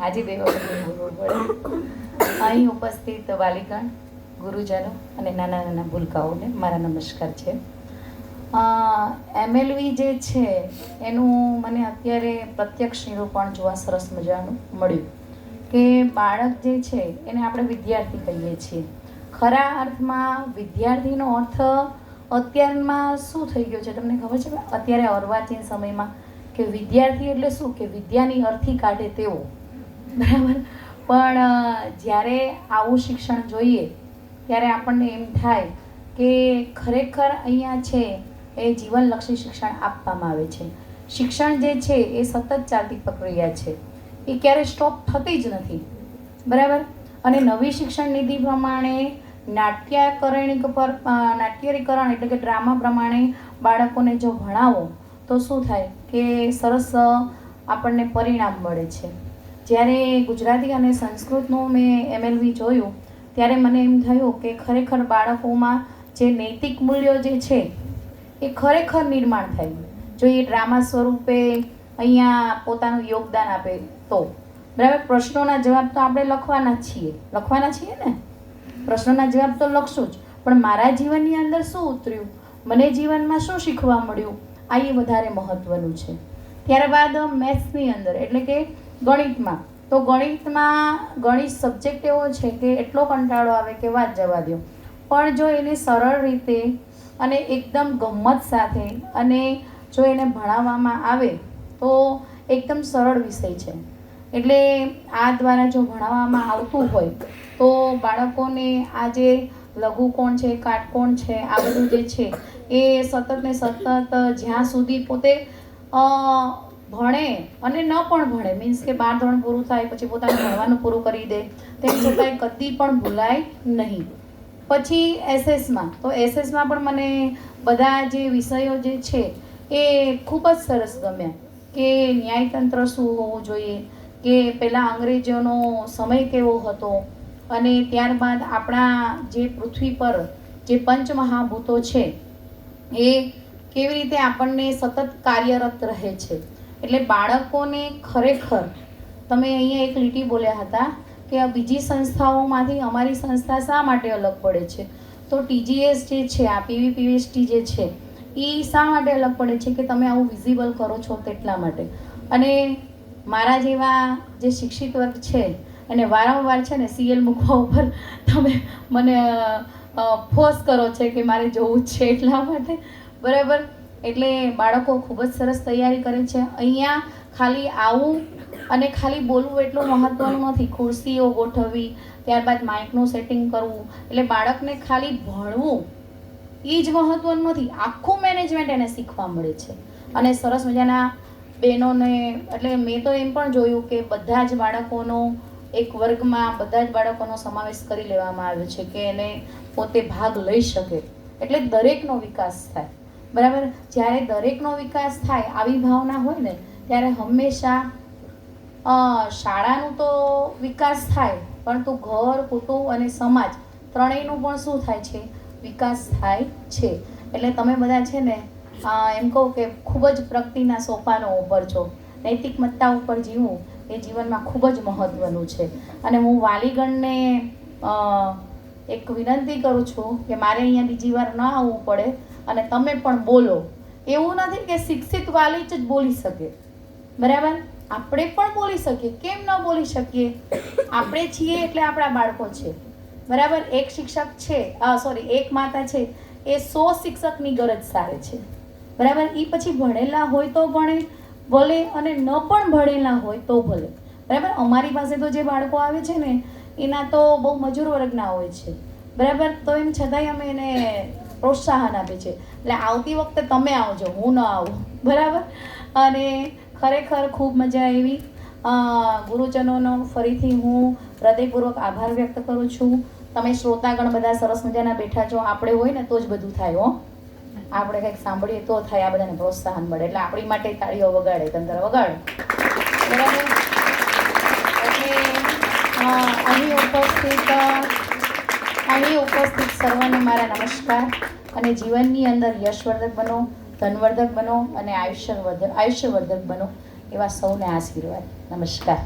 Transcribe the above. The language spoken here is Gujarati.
આજે બે વખત બોલવું પડે. અહીં ઉપસ્થિત વાલીગણ, ગુરુજનો અને નાના નાના ભૂલકાઓને મારા નમસ્કાર છે. એમએલવી જે છે એનું મને અત્યારે પ્રત્યક્ષ નિરૂપણ જોવા સરસ મજાનું મળ્યું કે બાળક જે છે એને આપણે વિદ્યાર્થી કહીએ છીએ. ખરા અર્થમાં વિદ્યાર્થીનો અર્થ અત્યારમાં શું થઈ ગયો છે તમને ખબર છે? અત્યારે અર્વાચીન સમયમાં કે વિદ્યાર્થી એટલે શું કે વિદ્યાની અર્થી કાઢે તેવો, બરાબર. પણ જ્યારે આવું શિક્ષણ જોઈએ ત્યારે આપણને એમ થાય કે ખરેખર અહીંયા છે એ જીવનલક્ષી શિક્ષણ આપવામાં આવે છે. શિક્ષણ જે છે એ સતત ચાલતી પ્રક્રિયા છે, એ ક્યારે સ્ટોપ થતી જ નથી, બરાબર. અને નવી શિક્ષણ નીતિ પ્રમાણે નાટ્યરીકરણ એટલે કે ડ્રામા પ્રમાણે બાળકોને જો ભણાવો તો શું થાય કે સરસ આપણને પરિણામ મળે છે. જ્યારે ગુજરાતી અને સંસ્કૃતનું મેં એમએલવી જોયું ત્યારે મને એમ થયું કે ખરેખર બાળકોમાં જે નૈતિક મૂલ્યો જે છે એ ખરેખર નિર્માણ થાય જો એ ડ્રામા સ્વરૂપે અહીંયા પોતાનું યોગદાન આપે તો, બરાબર. પ્રશ્નોના જવાબ તો આપણે લખવાના છીએ ને, પ્રશ્નોના જવાબ તો લખશું જ, પણ મારા જીવનની અંદર શું ઉતર્યું, મને જીવનમાં શું શીખવા મળ્યું, આ એ વધારે મહત્ત્વનું છે. ત્યારબાદ મેથ્સની અંદર એટલે કે ગણિતમાં, તો ગણિત સબ્જેક્ટ એવો છે કે એટલો કંટાળો આવે કે વાત જવા દો, પણ જો એને સરળ રીતે અને એકદમ ગમ્મત સાથે અને જો એને ભણાવવામાં આવે તો એકદમ સરળ વિષય છે. એટલે આ દ્વારા જો ભણાવવામાં આવતું હોય તો બાળકોને આ જે લઘુકોણ છે, કાટકોણ છે, આ બધું જે છે એ સતત ને સતત જ્યાં સુધી પોતે ભણે અને ન પણ ભણે, મીન્સ કે 12 ધોરણ પૂરું થાય પછી પોતાનું ભણવાનું પૂરું કરી દે તેમ છતાંય કદી પણ ભૂલાય નહીં. પછી એસએસમાં પણ મને બધા જે વિષયો જે છે એ ખૂબ જ સરસ ગમ્યા કે ન્યાયતંત્ર શું હોવું જોઈએ, કે પહેલાં અંગ્રેજોનો સમય કેવો હતો અને ત્યારબાદ આપણા જે પૃથ્વી પર જે પંચમહાભૂતો છે એ કેવી રીતે આપણને સતત કાર્યરત રહે છે. એટલે બાળકોને ખરેખર તમે અહીંયા એક લીટી બોલ્યા હતા કે આ બીજી સંસ્થાઓમાંથી અમારી સંસ્થા શા માટે અલગ પડે છે, તો ટીજીએસ જે છે, આ પીવીપીએસટી જે છે એ શા માટે અલગ પડે છે કે તમે આવું વિઝિબલ કરો છો તેટલા માટે. અને મારા જેવા જે શિક્ષિત વર્ગ છે અને વારંવાર છે ને સીએલ મૂકવા ઉપર તમે મને ફોર્સ કરો છે કે મારે જોવું જ છે એટલા માટે, બરાબર. એટલે બાળકો ખૂબ જ સરસ તૈયારી કરે છે. અહીંયા ખાલી આવું અને ખાલી બોલવું એટલું મહત્ત્વનું નથી, ખુરશીઓ ગોઠવવી, ત્યારબાદ માઇકનું સેટિંગ કરવું, એટલે બાળકને ખાલી ભણવું એ જ મહત્ત્વનું નથી, આખું મેનેજમેન્ટ એને શીખવા મળે છે. અને સરસ મજાના બહેનોને, એટલે મેં તો એમ પણ જોયું કે બધા જ બાળકોનો એક વર્ગમાં બધા જ બાળકોનો સમાવેશ કરી લેવામાં આવ્યો છે કે એને પોતે ભાગ લઈ શકે, એટલે દરેકનો વિકાસ થાય, બરાબર. જ્યારે દરેકનો વિકાસ થાય આવી ભાવના હોય ને ત્યારે હંમેશા શાળાનું તો વિકાસ થાય પરંતુ ઘર, કુટુંબ અને સમાજ ત્રણેયનું પણ શું થાય છે, વિકાસ થાય છે. એટલે તમે બધા છે ને એમ કહું કે ખૂબ જ પ્રગતિના સોપાનો ઉપર છો. નૈતિકમત્તા ઉપર જીવવું એ જીવનમાં ખૂબ જ મહત્ત્વનું છે. અને હું વાલીગણને એક વિનંતી કરું છું કે મારે અહીંયા બીજી વાર ન આવવું પડે અને તમે પણ બોલો. એવું નથી કે શિક્ષિત વાલી જ બોલી શકે, બરાબર. આપણે પણ બોલી શકીએ, કેમ ન બોલી શકીએ? આપણે છીએ એટલે આપણા બાળકો છે, બરાબર. એક શિક્ષક છે, એક માતા છે એ 100 શિક્ષકની ગરજ સારે છે, બરાબર. એ પછી ભણેલા હોય તો ભણે ભલે અને ન પણ ભણેલા હોય તો ભલે, બરાબર. અમારી પાસે તો જે બાળકો આવે છે ને એના તો બહુ મજૂર વર્ગના હોય છે, બરાબર. તો એમ છતાંય અમે એને પ્રોત્સાહન આપે છે. એટલે આવતી વખતે તમે આવજો, હું ન આવું, બરાબર. અને ખરેખર ખૂબ મજા આવી. ગુરુજનોનો ફરીથી હું હૃદયપૂર્વક આભાર વ્યક્ત કરું છું. તમે શ્રોતાગણ બધા સરસ મજાના બેઠા છો. આપણે હોય ને તો જ બધું થાય હો, આપણે કંઈક સાંભળીએ તો થાય, આ બધાને પ્રોત્સાહન મળે. એટલે આપણી માટે તાળીઓ વગાડે, તંત્ર વગાડો, બરાબર. એટલે અહીં ઉપસ્થિત સર્વને મારા નમસ્કાર. અને જીવનની અંદર યશવર્ધક બનો, ધનવર્ધક બનો અને આયુષ્યવર્ધક બનો એવા સૌને આશીર્વાદ. નમસ્કાર.